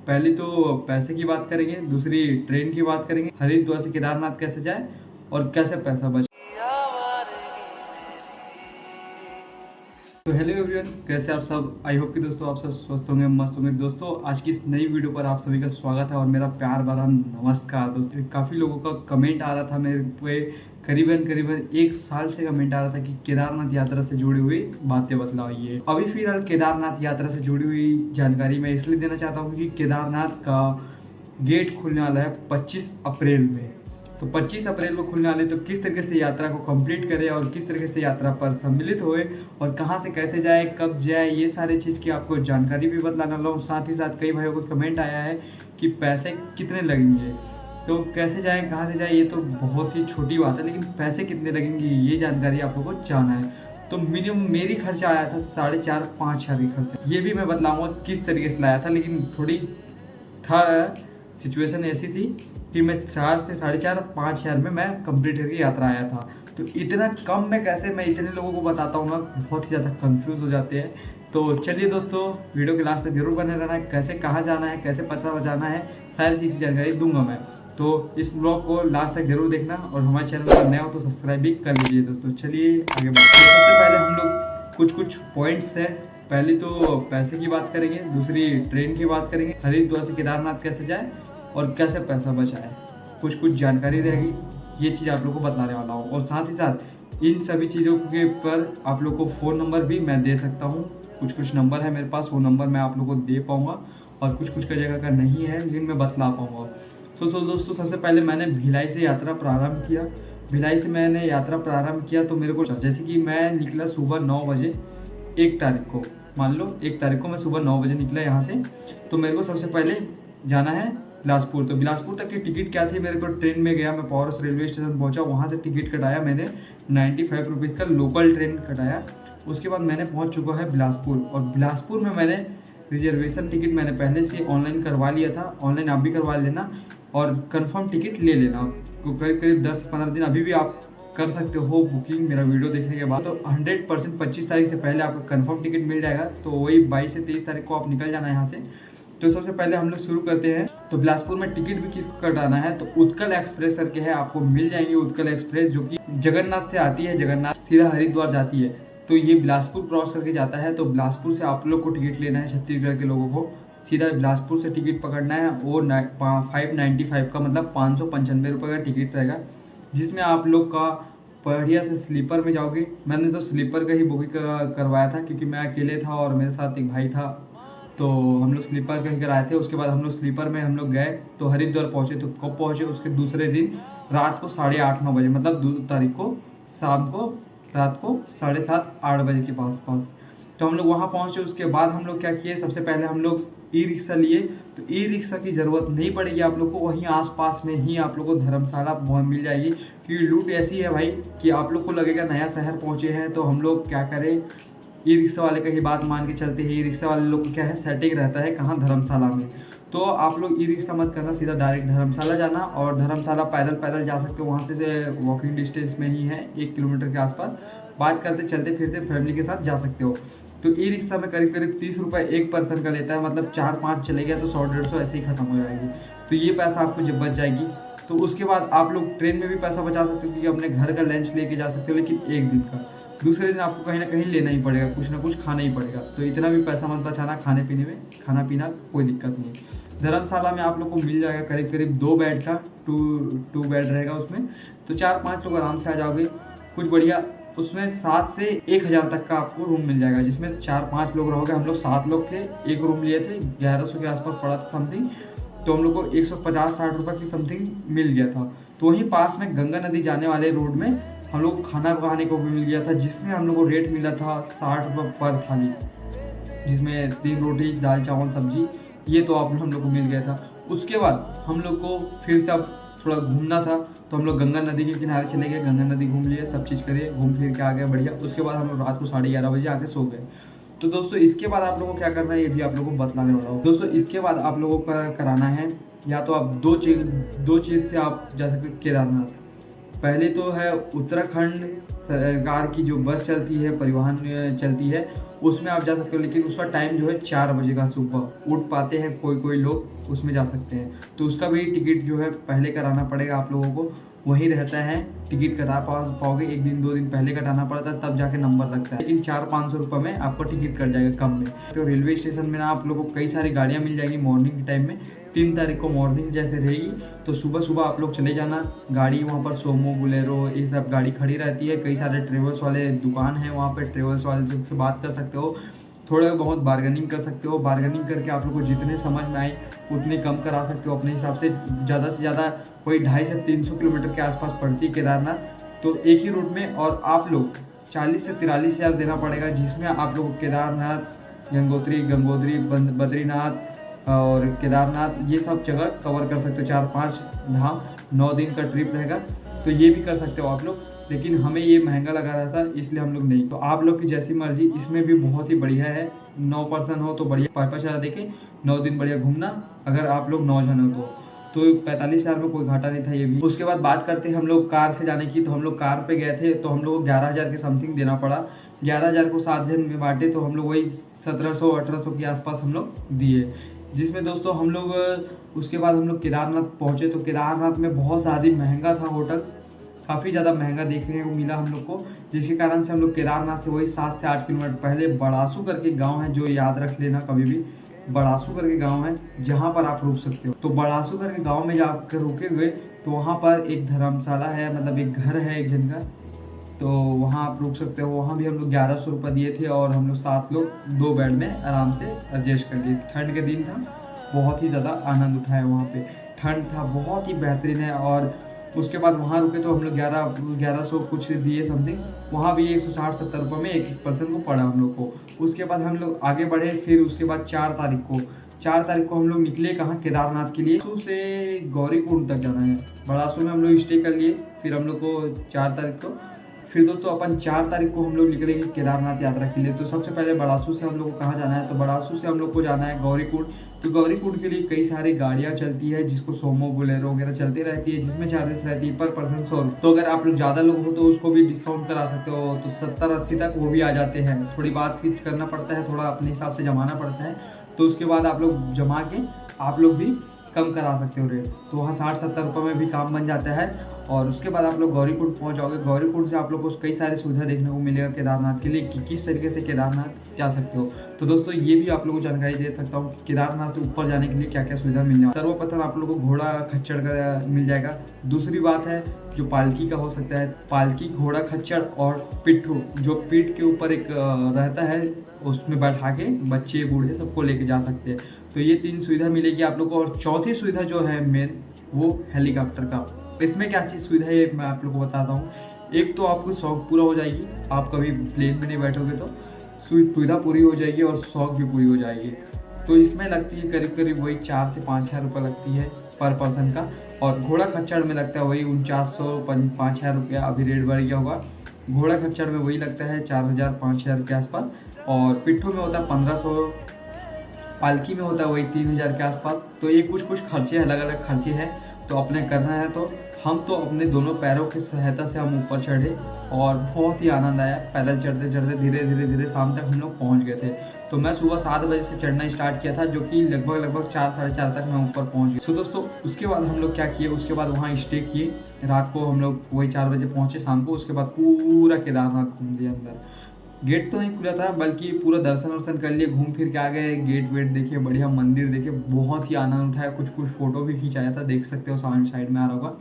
पहली तो पैसे की बात करेंगे, दूसरी ट्रेन की बात करेंगे, हरिद्वार से केदारनाथ कैसे जाए और कैसे पैसा बचे। तो हेलो एवरीवन, कैसे आप सब। आई होप कि दोस्तों आप सब स्वस्थ होंगे, मस्त होंगे। दोस्तों आज की इस नई वीडियो पर आप सभी का स्वागत है और मेरा प्यार भरा नमस्कार। दोस्तों काफ़ी लोगों का कमेंट आ रहा था मेरे पे, करीबन 1 साल से कमेंट आ रहा था कि केदारनाथ यात्रा से जुड़ी हुई बातें बतलाइए। अभी फिलहाल केदारनाथ यात्रा से जुड़ी हुई जानकारी मैं इसलिए देना चाहता हूँ कि केदारनाथ का गेट खुलने वाला है 25 अप्रैल में। तो 25 अप्रैल को खुलने वाले, तो किस तरीके से यात्रा को कंप्लीट करें और किस तरीके से यात्रा पर सम्मिलित होए और कहां से कैसे जाए, कब जाए, ये सारी चीज़ की आपको जानकारी भी बतलाने वाला हूँ। साथ ही साथ कई भाइयों को कमेंट आया है कि पैसे कितने लगेंगे, तो कैसे जाए, कहाँ से जाए, ये तो बहुत ही छोटी बात है, लेकिन पैसे कितने लगेंगे ये जानकारी आप लोगों को जानना है। तो मिनिमम मेरी खर्चा आया था 4,500-5,000 की खर्चा, ये भी मैं बतलाऊंगा किस तरीके से लाया था। लेकिन थोड़ी था सिचुएशन ऐसी थी कि मैं 4 से 4,500-5,000 में मैं कंप्लीट करके यात्रा आया था। तो इतना कम में कैसे मैं इतने लोगों को बताता हूँ ना, बहुत ही ज़्यादा कंफ्यूज हो जाते हैं। तो चलिए दोस्तों, वीडियो के लास्ट तक जरूर बने रहना है। कैसे कहाँ जाना है, कैसे पैसा बचाना है, सारी चीज़ की जानकारी दूंगा मैं। तो इस ब्लॉग को लास्ट तक जरूर देखना और हमारे चैनल पर नया हो तो सब्सक्राइब भी कर लीजिए। दोस्तों चलिए आगे बढ़ते हैं। सबसे पहले हम लोग कुछ पॉइंट्स हैं। पहली तो पैसे की बात करेंगे, दूसरी ट्रेन की बात करेंगे, हरिद्वार से केदारनाथ कैसे जाए और कैसे पैसा बचाए, कुछ जानकारी रहेगी, ये चीज़ आप लोग को बताने वाला हूँ। और साथ ही साथ इन सभी चीज़ों के पर आप लोग को फ़ोन नंबर भी मैं दे सकता हूँ। कुछ नंबर है मेरे पास, वो नंबर मैं आप लोग को दे पाऊँगा और कुछ का जगह का नहीं है, लेकिन मैं बतला पाऊँगा। सो दोस्तों, सबसे पहले मैंने भिलाई से यात्रा प्रारंभ किया। भिलाई से मैंने यात्रा प्रारंभ किया तो मेरे को, जैसे कि मैं निकला सुबह 9 बजे 1 तारीख को, मान लो 1 तारीख को मैं सुबह 9 बजे निकला यहाँ से। तो मेरे को सबसे पहले जाना है बिलासपुर। तो बिलासपुर तक की टिकट क्या थी, मेरे को ट्रेन में गया, मैं पावरस रेलवे स्टेशन पहुंचा, वहाँ से टिकट कटाया मैंने 95 रुपीज़ का लोकल ट्रेन कटाया। उसके बाद मैंने पहुंच चुका है बिलासपुर, और बिलासपुर में मैंने रिजर्वेशन टिकट मैंने पहले से ऑनलाइन करवा लिया था। ऑनलाइन आप भी करवा लेना और कंफर्म टिकट ले लेना। करीब 10 से 15 दिन अभी भी आप कर सकते हो बुकिंग मेरा वीडियो देखने के बाद। तो 100% 25 तारीख से पहले आपको कंफर्म टिकट मिल जाएगा। तो वही 22 से 23 तारीख को आप निकल जाना है यहाँ से। तो सबसे पहले हम लोग शुरू करते हैं। तो बिलासपुर में टिकट भी किसको कटाना है, तो उत्कल एक्सप्रेस करके है, आपको मिल जाएंगी उत्कल एक्सप्रेस, जो कि जगन्नाथ से आती है, जगन्नाथ सीधा हरिद्वार जाती है। तो ये बिलासपुर क्रॉस करके जाता है। तो बिलासपुर से आप लोग को टिकट लेना है, छत्तीसगढ़ के लोगों को सीधा बिलासपुर से टिकट पकड़ना है। वो 595 का, मतलब 595 रुपये का टिकट रहेगा, जिसमें आप लोग का बढ़िया से स्लीपर में जाओगे। मैंने तो स्लीपर का ही बुकिंग करवाया था, क्योंकि मैं अकेले था और मेरे साथ एक भाई था, तो हम लोग स्लीपर का ही कराए थे। उसके बाद हम लोग स्लीपर में हम लोग गए, तो हरिद्वार पहुँचे। तो कब पहुँचे, उसके दूसरे दिन रात को 8:30-9 बजे, मतलब 2 तारीख को शाम को, रात को 7:30-8 बजे के पास। तो हम लोग वहाँ पहुँचे। उसके बाद हम लोग क्या किए, सबसे पहले हम लोग ई रिक्शा लिए। तो ई रिक्शा की ज़रूरत नहीं पड़ेगी आप लोग को, वहीं आसपास में ही आप लोग को धर्मशाला मिल जाएगी। क्योंकि लूट ऐसी है भाई कि आप लोग को लगेगा नया शहर पहुँचे हैं। तो हम लोग क्या करें, ई रिक्शा वाले का ही बात मान के चलते हैं। ई रिक्शा वाले लोग को क्या है, सेटिंग रहता है कहाँ, धर्मशाला में। तो आप लोग ई रिक्शा मत करना, सीधा डायरेक्ट धर्मशाला जाना। और धर्मशाला पैदल जा सकते हो, वहाँ से वॉकिंग डिस्टेंस में ही है, 1 किलोमीटर के आसपास। बात करते चलते फिरते फैमिली के साथ जा सकते हो। तो ई रिक्शा में करीब 30 रुपये एक पर्सन का लेता है, मतलब 4-5 चले गया तो 100-150 ऐसे ही खत्म हो जाएगी। तो ये पैसा आपको जब बच जाएगी। तो उसके बाद आप लोग ट्रेन में भी पैसा बचा सकते हो, क्योंकि अपने घर का लंच लेके जा सकते हो, लेकिन एक दिन का। दूसरे दिन आपको कहीं ना कहीं लेना ही पड़ेगा, कुछ ना कुछ खाना ही पड़ेगा। तो इतना भी पैसा मत बचाना खाने पीने में, खाना पीना कोई दिक्कत नहीं। धर्मशाला में आप लोग को मिल जाएगा करीब 2 बेड का, टू बेड रहेगा उसमें। तो 4-5 लोग आराम से आ जाओगे, कुछ बढ़िया। उसमें 7 से 1,000 तक का आपको रूम मिल जाएगा, जिसमें 4-5 लोग रहोगे। हम लोग 7 लोग थे, एक रूम लिए थे, 1100 के आसपास पड़ा था समथिंग। तो हम लोग को 150-60 रुपये की समथिंग मिल गया था। तो वहीं पास में गंगा नदी जाने वाले रोड में हम लोग खाना खाने को भी मिल गया था, जिसमें हम लोग को रेट मिला था 60 रुपये पर थाली, जिसमें 3 रोटी, दाल चावल सब्जी, ये तो हम लोग को मिल गया था। उसके बाद हम लोग को फिर से अब थोड़ा घूमना था, तो हम लोग गंगा नदी के किनारे चले गए, गंगा नदी घूम लिए, सब चीज़ करिए, घूम फिर के आ गए बढ़िया। उसके बाद हम लोग रात को 11:30 बजे आके सो गए। तो दोस्तों इसके बाद आप लोगों को क्या करना है, ये भी आप लोगों को बतलाने वाला हूँ। दोस्तों इसके बाद आप लोगों को कराना है, या तो आप दो चीज़ से आप जा सकते हो केदारनाथ। पहले तो है उत्तराखंड सरकार की जो बस चलती है, परिवहन चलती है, उसमें आप जा सकते हो, लेकिन उसका टाइम जो है 4 बजे का सुबह उठ पाते हैं कोई कोई लोग, उसमें जा सकते हैं। तो उसका भी टिकट जो है पहले कराना पड़ेगा आप लोगों को, वही रहता है। टिकट कटा पाओगे, 1 दिन 2 दिन पहले कटाना पड़ता है, तब जाके नंबर लगता है, लेकिन 400-500 रुपये में आपको टिकट कट जाएगा कम में। तो रेलवे स्टेशन में ना आप लोगों को कई सारी गाड़ियाँ मिल जाएगी मॉर्निंग के टाइम में। 3 तारीख को मॉर्निंग जैसे रहेगी, तो सुबह सुबह आप लोग चले जाना। गाड़ी वहाँ पर सोमो, बोलेरो, ये सब गाड़ी खड़ी रहती है। कई सारे ट्रेवल्स वाले दुकान हैं वहाँ पर, ट्रेवल्स वाले से बात कर सकते हो, थोड़ा बहुत बार्गेनिंग कर सकते हो। बार्गेनिंग करके आप लोग को जितने समझ में आए उतने कम करा सकते हो अपने हिसाब से। ज़्यादा से ज़्यादा कोई 250 से 300 किलोमीटर के आसपास पड़ती है केदारनाथ, तो एक ही रूट में। और आप लोग 40 से 43 हज़ार देना पड़ेगा, जिसमें आप लोग केदारनाथ, गंगोत्री, बद्रीनाथ और केदारनाथ ये सब जगह कवर कर सकते हो। 4-5 धाम, 9 दिन का ट्रिप रहेगा, तो ये भी कर सकते हो आप लोग। लेकिन हमें ये महंगा लगा रहा था, इसलिए हम लोग नहीं। तो आप लोग की जैसी मर्जी, इसमें भी बहुत ही बढ़िया है। 9 पर्सन हो तो बढ़िया, 5,000 देके 9 दिन बढ़िया घूमना। अगर आप लोग 9 जन हो तो 45 हज़ार में कोई घाटा नहीं था ये भी। उसके बाद बात करते हैं हम लोग कार से जाने की। तो हम लोग कार पे गए थे, तो हम लोग को 11,000 के समथिंग देना पड़ा। 11,000 को 7 जन में बांटे तो हम लोग वही 1700-1800 के आसपास हम लोग दिए। जिसमें दोस्तों हम लोग उसके बाद हम लोग केदारनाथ पहुँचे। तो केदारनाथ में बहुत ज़्यादा महंगा था होटल, काफ़ी ज़्यादा महंगा देखने को मिला हम लोग को, जिसके कारण से हम लोग केदारनाथ से वही 7 से 8 किलोमीटर पहले बड़ासू करके गांव है, जो याद रख लेना कभी भी, बड़ासू करके गांव है जहां पर आप रुक सकते हो। तो बड़ासू करके गांव में जाकर रुके हुए, तो वहां पर एक धर्मशाला है, मतलब एक घर है एक जन का, तो वहाँ आप रुक सकते हो। वहाँ भी हम लोग 1100 रुपये दिए थे, और हम लोग 7 लोग 2 बेड में आराम से एडजस्ट कर लिए। ठंड के दिन था, बहुत ही ज़्यादा आनंद उठाया वहाँ पे, ठंड था, बहुत ही बेहतरीन है। और उसके बाद वहाँ रुके तो हम लोग 1100 कुछ दिए समथिंग। वहाँ भी 160-170 रुपये में एक पर्सन को पड़ा हम लोग को। उसके बाद हम लोग आगे बढ़े। फिर उसके बाद 4 तारीख को हम लोग निकले कहाँ, केदारनाथ के लिए। बड़ासू से गौरीकुंड तक जाना है। बड़ासू में हम लोग स्टे कर लिए। फिर हम लोग को 4 तारीख को, फिर दोस्तों अपन 4 तारीख को हम लोग निकलेंगे केदारनाथ यात्रा के लिए। तो सबसे पहले बड़ासू से हम लोग को कहाँ जाना है, तो बड़ासू से हम लोग को जाना है गौरीकुंड। तो गौरीकुंड के लिए कई सारी गाड़ियाँ चलती है, जिसको सोमो, बोलेरो वगैरह चलती रहती है, जिसमें चार्जेस रहती है पर पर्सन 100 रुपये। तो अगर आप लोग ज़्यादा लोग हो तो उसको भी डिस्काउंट करा सकते हो, तो 70-80 तक वो भी आ जाते हैं। थोड़ी बात चीत करना पड़ता है, थोड़ा अपने हिसाब से जमाना पड़ता है, तो उसके बाद आप लोग जमा के आप लोग भी कम करा सकते हो रेट। तो वहाँ 60-70 रुपये में भी काम बन जाता है। और उसके बाद आप लोग गौरीकुंड पहुंच जाओगे। गौरीकुंड से आप लोग को कई सारी सुविधा देखने को मिलेगा केदारनाथ के लिए, कि किस तरीके से केदारनाथ जा सकते हो। तो दोस्तों ये भी आप लोगों को जानकारी दे सकता हूँ कि केदारनाथ से ऊपर जाने के लिए क्या क्या सुविधा मिलने वाली है। सर्वप्रथम आप लोगों को घोड़ा खच्चर का मिल जाएगा। दूसरी बात है जो पालकी का हो सकता है, पालकी, घोड़ा खच्चर और पिट्ठू, जो पीठ के ऊपर एक रहता है, उसमें बैठा के बच्चे बूढ़े सबको लेके जा सकते हैं। तो ये 3 सुविधा मिलेगी आप लोग को। और चौथी सुविधा जो है मेन, वो हेलीकॉप्टर का। इसमें क्या चीज़ सुविधा है मैं आप लोग को बताता हूँ। एक तो आपको शौक पूरा हो जाएगी, आप कभी प्लेन में नहीं बैठोगे तो सुविधा पूरी हो जाएगी और शौक भी पूरी हो जाएगी। तो इसमें लगती है करीब करीब वही 4 से 5 हज़ार रुपये लगती है पर पर्सन का। और घोड़ा खच्चर में लगता है वही 4900-5 हज़ार रुपया, अभी रेट बढ़ गया होगा। घोड़ा खच्चर में वही लगता है 4,000-5 हज़ार के आसपास। और पिट्ठू में होता है 1500, पालकी में होता है वही 3,000 के आसपास। तो ये कुछ खर्चे, अलग अलग खर्चे हैं, तो अपने करना है। तो हम तो अपने दोनों पैरों की सहायता से हम ऊपर चढ़े, और बहुत ही आनंद आया। पैदल चढ़ते चढ़ते धीरे धीरे शाम तक हम लोग पहुँच गए थे। तो मैं सुबह 7 बजे से चढ़ना स्टार्ट किया था, जो कि लगभग 4-4:30 तक मैं ऊपर पहुँच गया। तो दोस्तों उसके बाद हम लोग क्या किए, उसके बाद वहाँ स्टे किए। रात को हम लोग वही 4 बजे पहुँचे शाम को। उसके बाद पूरा केदारनाथ घूम लिया। अंदर गेट तो नहीं खुला था, बल्कि पूरा दर्शन वर्शन कर लिए, घूम फिर के आ गए। गेट वेट देखे, बढ़िया मंदिर देखे, बहुत ही आनंद उठाया। कुछ फ़ोटो भी खिंचाया था, देख सकते हो सामने साइड में आ रहा होगा।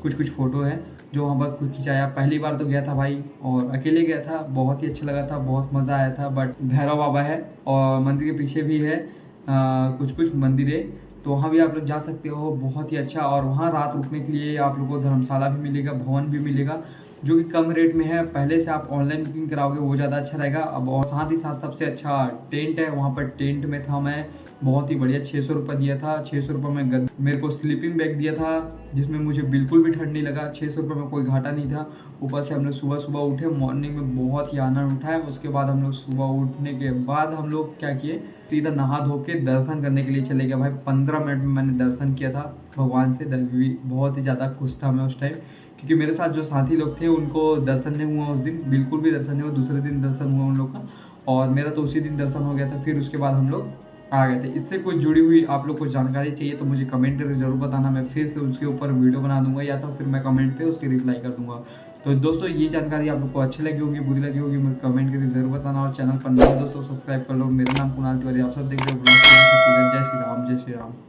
कुछ फ़ोटो है जो वहाँ पर कुछ खिंचाया। पहली बार तो गया था भाई, और अकेले गया था, बहुत ही अच्छा लगा था, बहुत मज़ा आया था। बट भैरव बाबा है, और मंदिर के पीछे भी है कुछ मंदिरें, तो वहाँ भी आप लोग जा सकते हो, बहुत ही अच्छा। और वहाँ रात रुकने के लिए आप लोगों को धर्मशाला भी मिलेगा, भवन भी मिलेगा, जो कि कम रेट में है। पहले से आप ऑनलाइन बुकिंग कराओगे वो ज़्यादा अच्छा रहेगा। अब और साथ ही साथ सबसे अच्छा टेंट है वहाँ पर। टेंट में था मैं, बहुत ही बढ़िया, 600 रुपये दिया था। 600 रुपये में मेरे को स्लीपिंग बैग दिया था, जिसमें मुझे बिल्कुल भी ठंड नहीं लगा। 600 रुपये में कोई घाटा नहीं था। ऊपर से हम लोग सुबह उठे, मॉर्निंग में बहुत ही आनंद उठाया। उसके बाद हम लोग सुबह उठने के बाद हम लोग क्या किए, सीधा नहा धो के दर्शन करने के लिए चले गए। भाई 15 मिनट में मैंने दर्शन किया था भगवान से। बहुत ही ज़्यादा खुश था मैं उस टाइम, क्योंकि मेरे साथ जो साथी लोग थे उनको दर्शन नहीं हुआ उस दिन, बिल्कुल भी दर्शन नहीं हुआ। दूसरे दिन दर्शन हुआ उन लोग का, और मेरा तो उसी दिन दर्शन हो गया था। फिर उसके बाद हम लोग आ गए थे। इससे कोई जुड़ी हुई आप लोग को जानकारी चाहिए तो मुझे कमेंट करके ज़रूर बताना, मैं फिर से उसके ऊपर वीडियो बना दूंगा या तो फिर मैं कमेंट पे उसकी रिप्लाई कर दूंगा। तो दोस्तों ये जानकारी आप लोग को अच्छी लगी होगी, बुरी लगी होगी, मुझे कमेंट करके ज़रूर बताना। और चैनल पर नए दोस्तों सब्सक्राइब कर लो। मेरा नाम कुणाल तिवारी, आप सब देख रहे हो ब्लॉग। जय श्री राम, जय श्री राम।